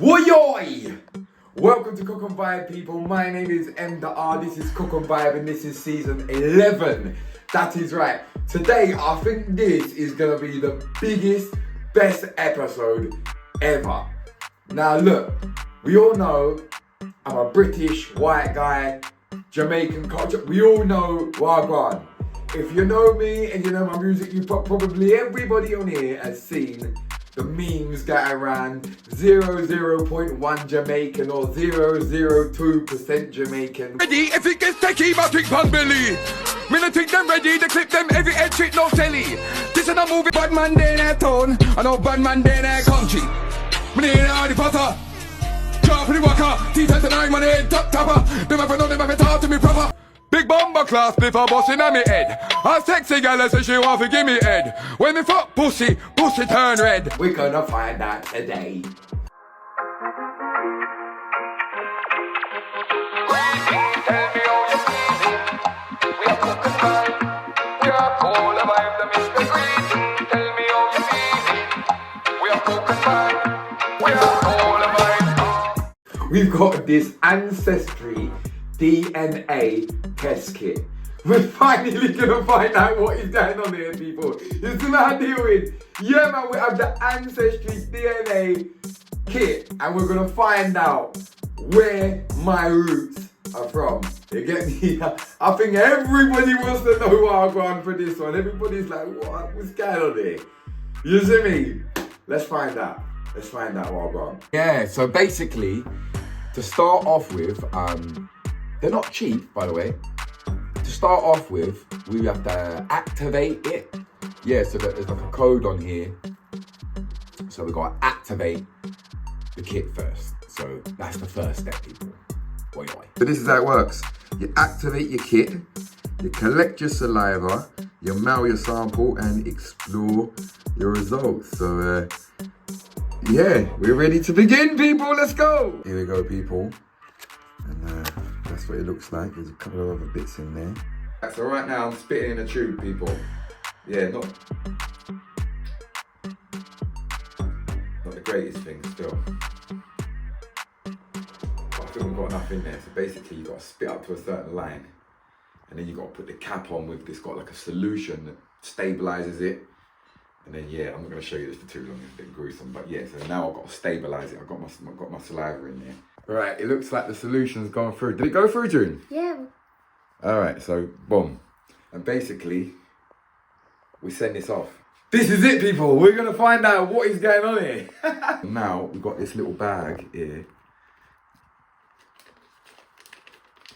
Woyoy! Welcome to Cook and Vibe, people. My name is M.R. This is Cook and Vibe, and this is season 11. That is right. Today, I think this is gonna be the biggest, best episode ever. Now, look, we all know I'm a British white guy, Jamaican culture. We all know Wagwan. If you know me and you know my music, you probably everybody on here has seen the memes going around 0.1 Jamaican or 0.02% Jamaican. Ready if it gets techie, but trick pan belly. Me no think them ready, they clip them every head trick no telly. This is a movie, bad man day in a town, I know bad man day in a country. Me need a Hardy Potter, drop the walker, teeth and I'm on head top topper. Them have know them have talk to me proper. Big bomber class, if a boss in me head. A sexy girl say she want to give me head. When me fuck pussy, pussy turn red. We're gonna find out today. We've got this Ancestry DNA test kit. We're finally gonna find out what is going on here, people. You see what I'm doing? Yeah, man, we have the Ancestry DNA kit, and we're gonna find out where my roots are from. You get me? I think everybody wants to know what I'm going for this one. Everybody's like, what's going on here? You see me? Let's find out. Let's find out what I'm going. Yeah, so basically, to start off with, they're not cheap, by the way. To start off with, we have to activate it. Yeah, so there's like a code on here. So we got to activate the kit first. So that's the first step, people. Oi, oi. So this is how it works. You activate your kit, you collect your saliva, you mail your sample and explore your results. So yeah, we're ready to begin, people. Let's go. Here we go, people. And that's what it looks like. There's a couple of other bits in there. So right now I'm spitting in a tube, people. Yeah, not the greatest thing still. But I think we've got enough in there. So basically you've got to spit up to a certain line. And then you've got to put the cap on with this, got like a solution that stabilizes it. And then yeah, I'm not going to show you this for too long, it's a bit gruesome. But yeah, so now I've got to stabilize it. I've got my saliva in there. Right, it looks like the solution's gone through. Did it go through, June? Yeah. Alright, so boom. And basically, we send this off. This is it, people. We're going to find out what is going on here. Now, we've got this little bag here.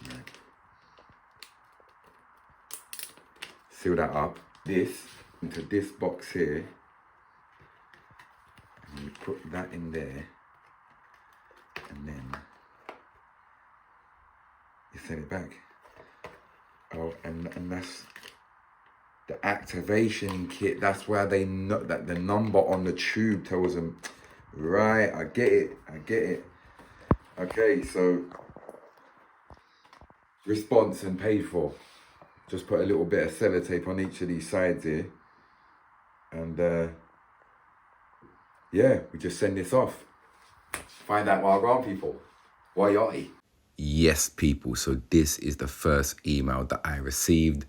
Right. Seal that up. This into this box here. And you put that in there. And then you send it back. Oh, and that's the activation kit. That's where they know that the number on the tube tells them, right, I get it. Okay, so response and paid for. Just put a little bit of sellotape on each of these sides here. And yeah, we just send this off. Find out why around, people. Why yachty? Yes, people. So this is the first email that I received,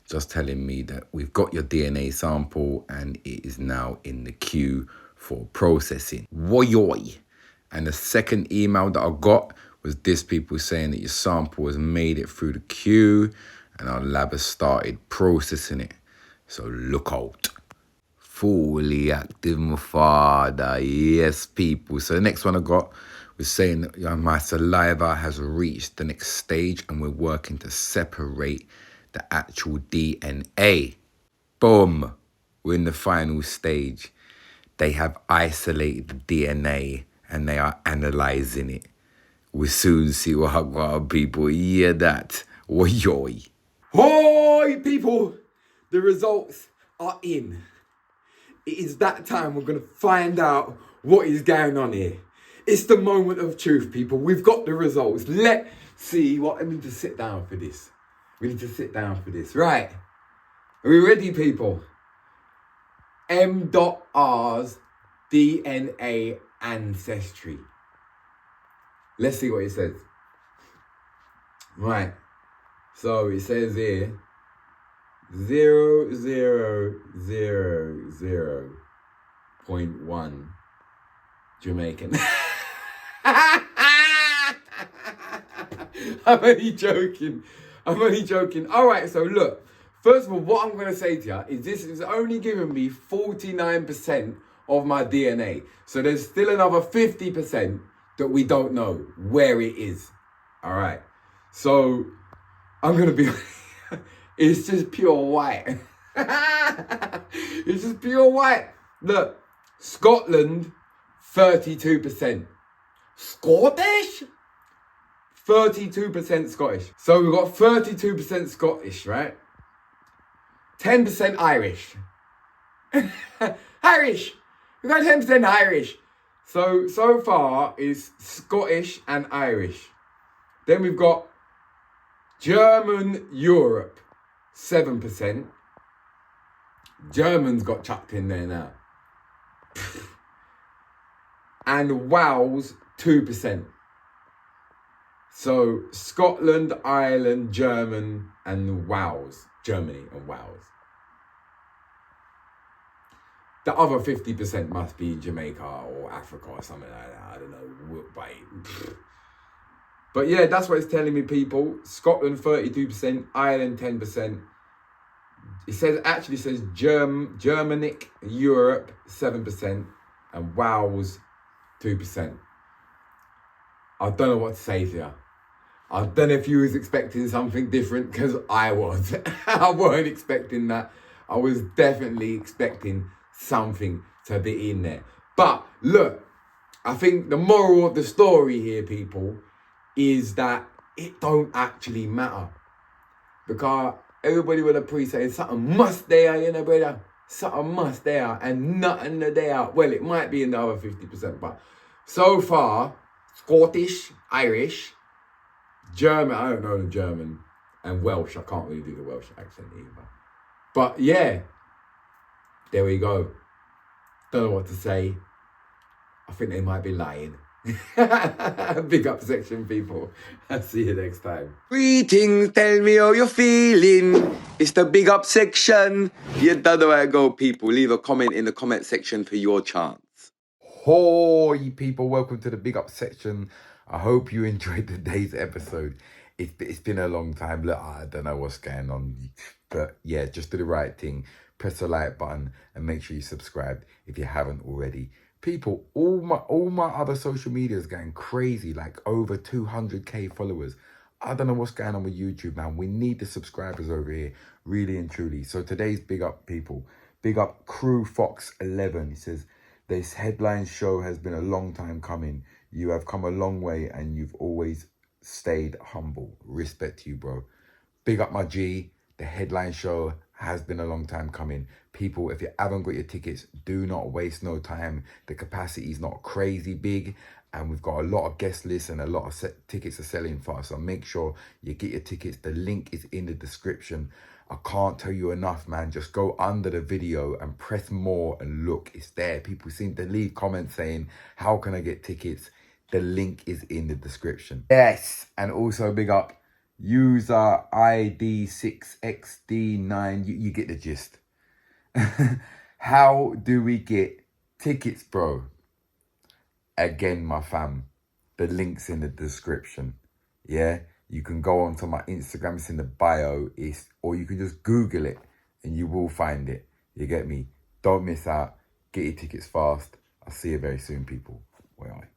just telling me that we've got your DNA sample and it is now in the queue for processing. Woyoy. And the second email that I got was this, people saying that your sample has made it through the queue and our lab has started processing it. So look out. Fully active, my father. Yes, people. So the next one I got was saying that my saliva has reached the next stage and we're working to separate the actual DNA. Boom. We're in the final stage. They have isolated the DNA and they are analysing it. We'll soon see what I got, people. Hear that? Oi. Hoi, people. The results are in. It is that time we're going to find out what is going on here. It's the moment of truth, people. We've got the results. Let's see what... I need to sit down for this. We need to sit down for this. Right. Are we ready, people? M.R's DNA ancestry. Let's see what it says. Right. So it says here 0.1 Jamaican. I'm only joking. All right, so look. First of all, what I'm going to say to you is this is only giving me 49% of my DNA. So there's still another 50% that we don't know where it is. All right. So I'm going to be... It's just pure white. It's just pure white. Look, Scotland, 32%. Scottish? 32% Scottish. So we've got 32% Scottish, right? 10% Irish. Irish! We've got 10% Irish. So far is Scottish and Irish. Then we've got German Europe, 7%. German's got chucked in there now. And Wales, 2%. So Scotland, Ireland, German, and Wales. Germany and Wales. The other 50% must be Jamaica or Africa or something like that. I don't know. But yeah, that's what it's telling me, people. Scotland, 32%. Ireland, 10%. It says Germanic Europe, 7%. And Wales, 2%. I don't know what to say to you. I don't know if you was expecting something different, because I was. I weren't expecting that. I was definitely expecting something to be in there. But look, I think the moral of the story here, people, is that it don't actually matter. Because everybody will appreciate something must there, you know, brother. Something must there and nothing there. Well, it might be in the other 50%, but so far, Scottish, Irish, German, I don't know the German, and Welsh. I can't really do the Welsh accent either. But yeah, there we go. Don't know what to say. I think they might be lying. Big up section, people. I'll see you next time. Greetings, tell me how you're feeling. It's the big up section. You don't know where to go, people. Leave a comment in the comment section for your chance. Hoy, people, welcome to the big up section. I hope you enjoyed today's episode. It's been a long time. Look, I don't know what's going on, but yeah, just do the right thing. Press the like button and make sure you subscribe if you haven't already. People, all my other social media is going crazy, like over 200k followers. I don't know what's going on with YouTube, man. We need the subscribers over here, really and truly. So today's big up, people. Big up Crew Fox 11. He says, this headline show has been a long time coming. You have come a long way and you've always stayed humble. Respect to you, bro. Big up my G. The headline show has been a long time coming. People, if you haven't got your tickets, do not waste no time. The capacity is not crazy big, and we've got a lot of guest lists and a lot of tickets are selling fast. So make sure you get your tickets. The link is in the description. I can't tell you enough, man. Just go under the video and press more and look. It's there. People seem to leave comments saying, how can I get tickets? The link is in the description. Yes, and also big up user ID 6XD9. You get the gist. How do we get tickets, bro? Again, my fam, the link's in the description. Yeah, you can go onto my Instagram, it's in the bio, or you can just Google it and you will find it. You get me? Don't miss out. Get your tickets fast. I'll see you very soon, people. Bye.